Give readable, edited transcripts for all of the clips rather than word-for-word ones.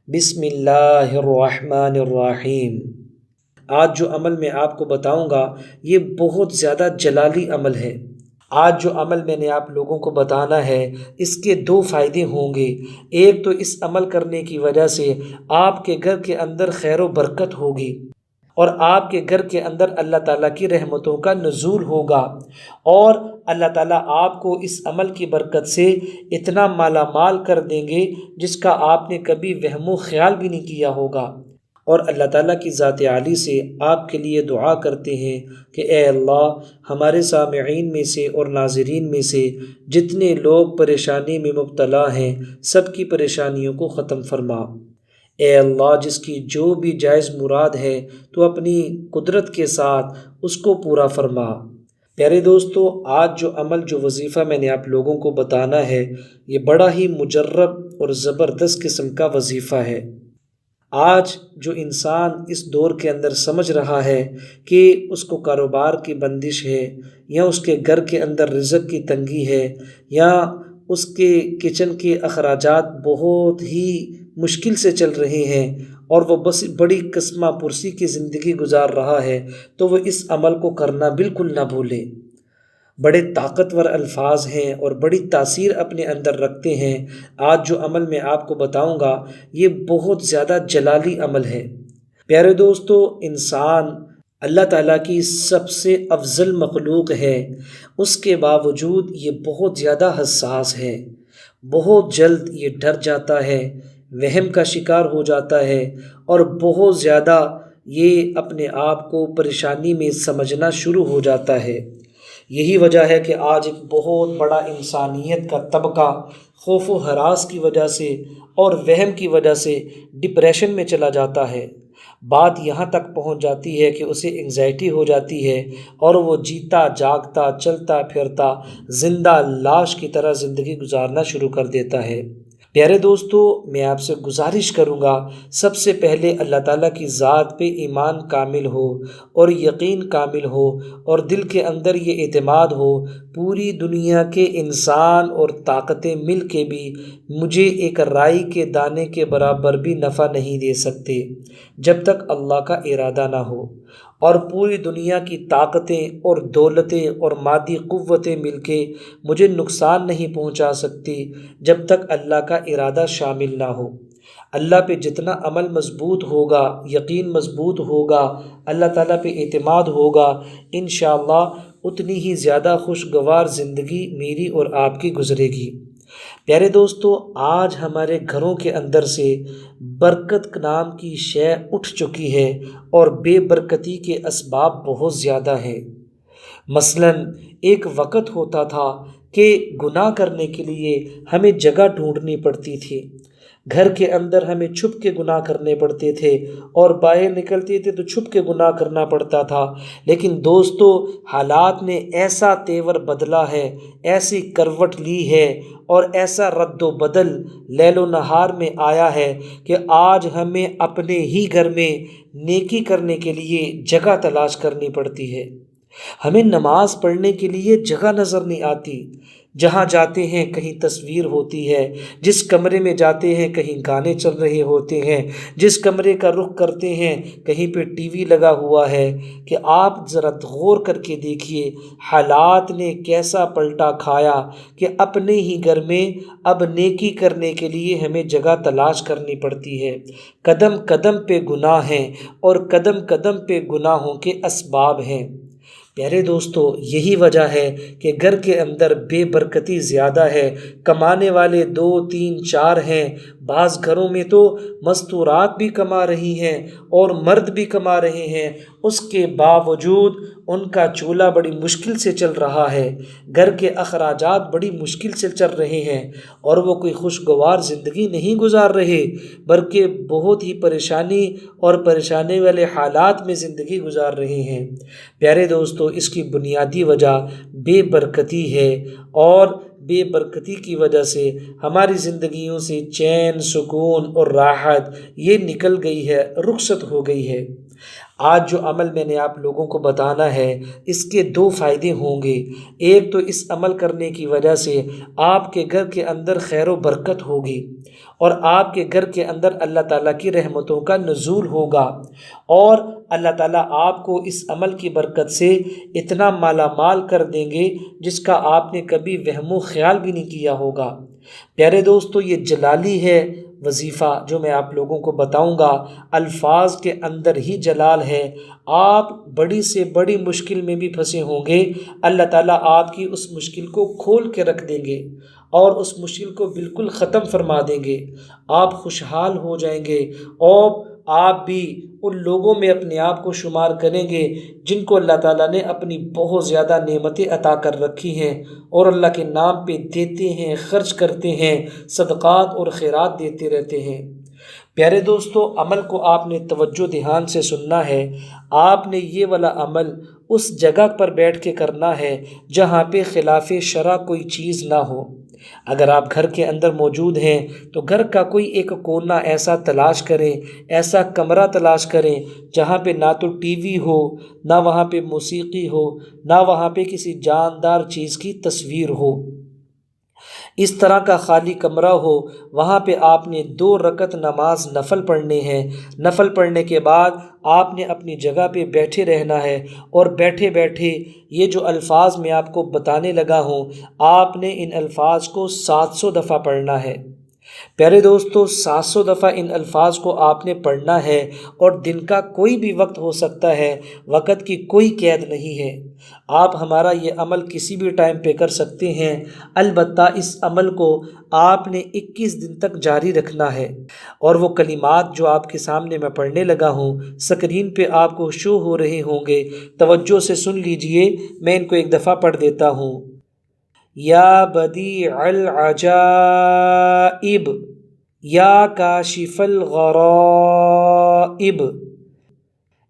بسم اللہ الرحمن الرحیم۔ آج جو عمل میں آپ کو بتاؤں گا یہ بہت زیادہ جلالی عمل ہے۔ آج جو عمل میں نے آپ لوگوں کو بتانا ہے اس کے دو فائدے ہوں گے۔ ایک تو اس عمل کرنے کی وجہ سے آپ کے گھر کے اندر خیر و برکت ہوگی اور آپ کے گھر کے اندر اللہ تعالیٰ کی رحمتوں کا نزول ہوگا، اور اللہ تعالیٰ آپ کو اس عمل کی برکت سے اتنا مالا مال کر دیں گے جس کا آپ نے کبھی وہم و خیال بھی نہیں کیا ہوگا۔ اور اللہ تعالیٰ کی ذات عالی سے آپ کے لیے دعا کرتے ہیں کہ اے اللہ، ہمارے سامعین میں سے اور ناظرین میں سے جتنے لوگ پریشانی میں مبتلا ہیں سب کی پریشانیوں کو ختم فرما۔ اے اللہ، جس کی جو بھی جائز مراد ہے تو اپنی قدرت کے ساتھ اس کو پورا فرما۔ پیارے دوستو، آج جو عمل جو وظیفہ میں نے آپ لوگوں کو بتانا ہے یہ بڑا ہی مجرب اور زبردست قسم کا وظیفہ ہے۔ آج جو انسان اس دور کے اندر سمجھ رہا ہے کہ اس کو کاروبار کی بندش ہے، یا اس کے گھر کے اندر رزق کی تنگی ہے، یا اس کے کچن کے اخراجات بہت ہی مشکل سے چل رہے ہیں اور وہ بس بڑی قسمہ پرسی کی زندگی گزار رہا ہے، تو وہ اس عمل کو کرنا بالکل نہ بھولے۔ بڑے طاقتور الفاظ ہیں اور بڑی تاثیر اپنے اندر رکھتے ہیں۔ آج جو عمل میں آپ کو بتاؤں گا یہ بہت زیادہ جلالی عمل ہے۔ پیارے دوستو، انسان اللہ تعالیٰ کی سب سے افضل مخلوق ہے، اس کے باوجود یہ بہت زیادہ حساس ہے۔ بہت جلد یہ ڈر جاتا ہے، وہم کا شکار ہو جاتا ہے، اور بہت زیادہ یہ اپنے آپ کو پریشانی میں سمجھنا شروع ہو جاتا ہے۔ یہی وجہ ہے کہ آج ایک بہت بڑا انسانیت کا طبقہ خوف و ہراس کی وجہ سے اور وہم کی وجہ سے ڈپریشن میں چلا جاتا ہے۔ بات یہاں تک پہنچ جاتی ہے کہ اسے انگزائٹی ہو جاتی ہے اور وہ جیتا جاگتا چلتا پھرتا زندہ لاش کی طرح زندگی گزارنا شروع کر دیتا ہے۔ پیارے دوستو، میں آپ سے گزارش کروں گا، سب سے پہلے اللہ تعالیٰ کی ذات پہ ایمان کامل ہو اور یقین کامل ہو اور دل کے اندر یہ اعتماد ہو، پوری دنیا کے انسان اور طاقتیں مل کے بھی مجھے ایک رائی کے دانے کے برابر بھی نفع نہیں دے سکتے جب تک اللہ کا ارادہ نہ ہو، اور پوری دنیا کی طاقتیں اور دولتیں اور مادی قوتیں مل کے مجھے نقصان نہیں پہنچا سکتی جب تک اللہ کا ارادہ شامل نہ ہو۔ اللہ پہ جتنا عمل مضبوط ہوگا، یقین مضبوط ہوگا، اللہ تعالیٰ پہ اعتماد ہوگا، انشاءاللہ اتنی ہی زیادہ خوشگوار زندگی میری اور آپ کی گزرے گی۔ پیارے دوستو، آج ہمارے گھروں کے اندر سے برکت نام کی شے اٹھ چکی ہے اور بے برکتی کے اسباب بہت زیادہ ہیں۔ مثلاً ایک وقت ہوتا تھا کہ گناہ کرنے کے لیے ہمیں جگہ ڈھونڈنی پڑتی تھی، گھر کے اندر ہمیں چھپ کے گناہ کرنے پڑتے تھے، اور باہر نکلتے تھے تو چھپ کے گناہ کرنا پڑتا تھا۔ لیکن دوستو، حالات نے ایسا تیور بدلا ہے، ایسی کروٹ لی ہے اور ایسا رد و بدل لیل و نہار میں آیا ہے کہ آج ہمیں اپنے ہی گھر میں نیکی کرنے کے لیے جگہ تلاش کرنی پڑتی ہے۔ ہمیں نماز پڑھنے کے لیے جگہ نظر نہیں آتی، جہاں جاتے ہیں کہیں تصویر ہوتی ہے، جس کمرے میں جاتے ہیں کہیں گانے چل رہے ہوتے ہیں، جس کمرے کا رخ کرتے ہیں کہیں پہ ٹی وی لگا ہوا ہے۔ کہ آپ ذرا غور کر کے دیکھیے حالات نے کیسا پلٹا کھایا کہ اپنے ہی گھر میں اب نیکی کرنے کے لیے ہمیں جگہ تلاش کرنی پڑتی ہے۔ قدم قدم پہ گناہ ہیں اور قدم قدم پہ گناہوں کے اسباب ہیں۔ پیارے دوستو، یہی وجہ ہے کہ گھر کے اندر بے برکتی زیادہ ہے۔ کمانے والے 2 3 4 ہیں، بعض گھروں میں تو مستورات بھی کما رہی ہیں اور مرد بھی کما رہے ہیں، اس کے باوجود ان کا چولہا بڑی مشکل سے چل رہا ہے، گھر کے اخراجات بڑی مشکل سے چل رہے ہیں، اور وہ کوئی خوشگوار زندگی نہیں گزار رہے بلکہ بہت ہی پریشانی اور پریشانی والے حالات میں زندگی گزار رہے ہیں۔ پیارے دوستو، اس کی بنیادی وجہ بے برکتی ہے، اور بے برکتی کی وجہ سے ہماری زندگیوں سے چین، سکون اور راحت یہ نکل گئی ہے، رخصت ہو گئی ہے۔ آج جو عمل میں نے آپ لوگوں کو بتانا ہے اس کے دو فائدے ہوں گے۔ ایک تو اس عمل کرنے کی وجہ سے آپ کے گھر کے اندر خیر و برکت ہوگی اور آپ کے گھر کے اندر اللہ تعالیٰ کی رحمتوں کا نزول ہوگا، اور اللہ تعالیٰ آپ کو اس عمل کی برکت سے اتنا مالا مال کر دیں گے جس کا آپ نے کبھی وہم و خیال بھی نہیں کیا ہوگا۔ پیارے دوستو، یہ جلالی ہے وظیفہ جو میں آپ لوگوں کو بتاؤں گا، الفاظ کے اندر ہی جلال ہے۔ آپ بڑی سے بڑی مشکل میں بھی پھنسے ہوں گے، اللہ تعالیٰ آپ کی اس مشکل کو کھول کے رکھ دیں گے اور اس مشکل کو بالکل ختم فرما دیں گے۔ آپ خوشحال ہو جائیں گے اور آپ بھی ان لوگوں میں اپنے آپ کو شمار کریں گے جن کو اللہ تعالیٰ نے اپنی بہت زیادہ نعمتیں عطا کر رکھی ہیں اور اللہ کے نام پہ دیتے ہیں، خرچ کرتے ہیں، صدقات اور خیرات دیتے رہتے ہیں۔ پیارے دوستو، عمل کو آپ نے توجہ دھیان سے سننا ہے۔ آپ نے یہ والا عمل اس جگہ پر بیٹھ کے کرنا ہے جہاں پہ خلاف شرع کوئی چیز نہ ہو۔ اگر آپ گھر کے اندر موجود ہیں تو گھر کا کوئی ایک کونا ایسا تلاش کریں، ایسا کمرہ تلاش کریں جہاں پہ نہ تو ٹی وی ہو، نہ وہاں پہ موسیقی ہو، نہ وہاں پہ کسی جاندار چیز کی تصویر ہو۔ اس طرح کا خالی کمرہ ہو، وہاں پہ آپ نے 2 رکعت نماز نفل پڑھنے ہیں۔ نفل پڑھنے کے بعد آپ نے اپنی جگہ پہ بیٹھے رہنا ہے اور بیٹھے بیٹھے یہ جو الفاظ میں آپ کو بتانے لگا ہوں، آپ نے ان الفاظ کو 700 دفعہ پڑھنا ہے۔ پیارے دوستو، 700 دفعہ ان الفاظ کو آپ نے پڑھنا ہے اور دن کا کوئی بھی وقت ہو سکتا ہے، وقت کی کوئی قید نہیں ہے۔ آپ ہمارا یہ عمل کسی بھی ٹائم پہ کر سکتے ہیں، البتہ اس عمل کو آپ نے 21 دن تک جاری رکھنا ہے۔ اور وہ کلمات جو آپ کے سامنے میں پڑھنے لگا ہوں سکرین پہ آپ کو شو ہو رہے ہوں گے، توجہ سے سن لیجئے، میں ان کو ایک دفعہ پڑھ دیتا ہوں۔ یا بدیع العجائب، یا کاشف الغرائب۔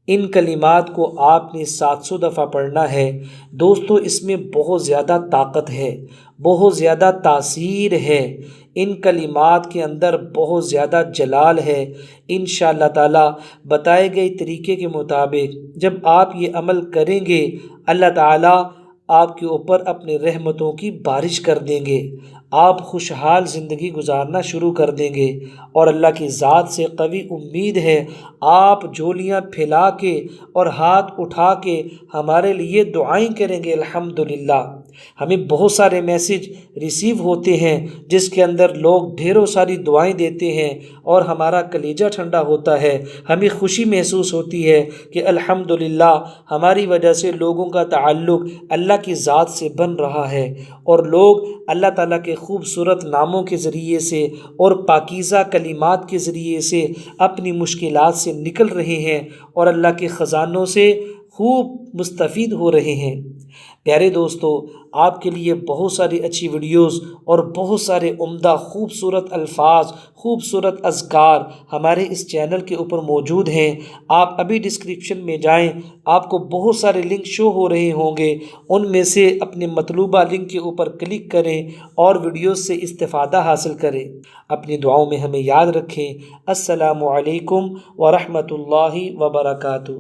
ان کلمات کو آپ نے 700 دفعہ پڑھنا ہے۔ دوستو، اس میں بہت زیادہ طاقت ہے، بہت زیادہ تاثیر ہے، ان کلمات کے اندر بہت زیادہ جلال ہے۔ انشاءاللہ تعالی بتائے گئے طریقے کے مطابق جب آپ یہ عمل کریں گے، اللہ تعالی آپ کے اوپر اپنے رحمتوں کی بارش کر دیں گے، آپ خوشحال زندگی گزارنا شروع کر دیں گے، اور اللہ کی ذات سے قوی امید ہے آپ جھولیاں پھیلا کے اور ہاتھ اٹھا کے ہمارے لیے دعائیں کریں گے۔ الحمدللہ، ہمیں بہت سارے میسج ریسیو ہوتے ہیں جس کے اندر لوگ ڈھیروں ساری دعائیں دیتے ہیں اور ہمارا کلیجہ ٹھنڈا ہوتا ہے، ہمیں خوشی محسوس ہوتی ہے کہ الحمدللہ ہماری وجہ سے لوگوں کا تعلق اللہ کی ذات سے بن رہا ہے، اور لوگ اللہ تعالیٰ کے خوبصورت ناموں کے ذریعے سے اور پاکیزہ کلمات کے ذریعے سے اپنی مشکلات سے نکل رہے ہیں اور اللہ کے خزانوں سے خوب مستفید ہو رہے ہیں۔ پیارے دوستو، آپ کے لیے بہت ساری اچھی ویڈیوز اور بہت سارے عمدہ خوبصورت الفاظ، خوبصورت اذکار ہمارے اس چینل کے اوپر موجود ہیں۔ آپ ابھی ڈسکرپشن میں جائیں، آپ کو بہت سارے لنک شو ہو رہے ہوں گے، ان میں سے اپنے مطلوبہ لنک کے اوپر کلک کریں اور ویڈیوز سے استفادہ حاصل کریں۔ اپنی دعاؤں میں ہمیں یاد رکھیں۔ السلام علیکم ورحمۃ اللہ وبرکاتہ۔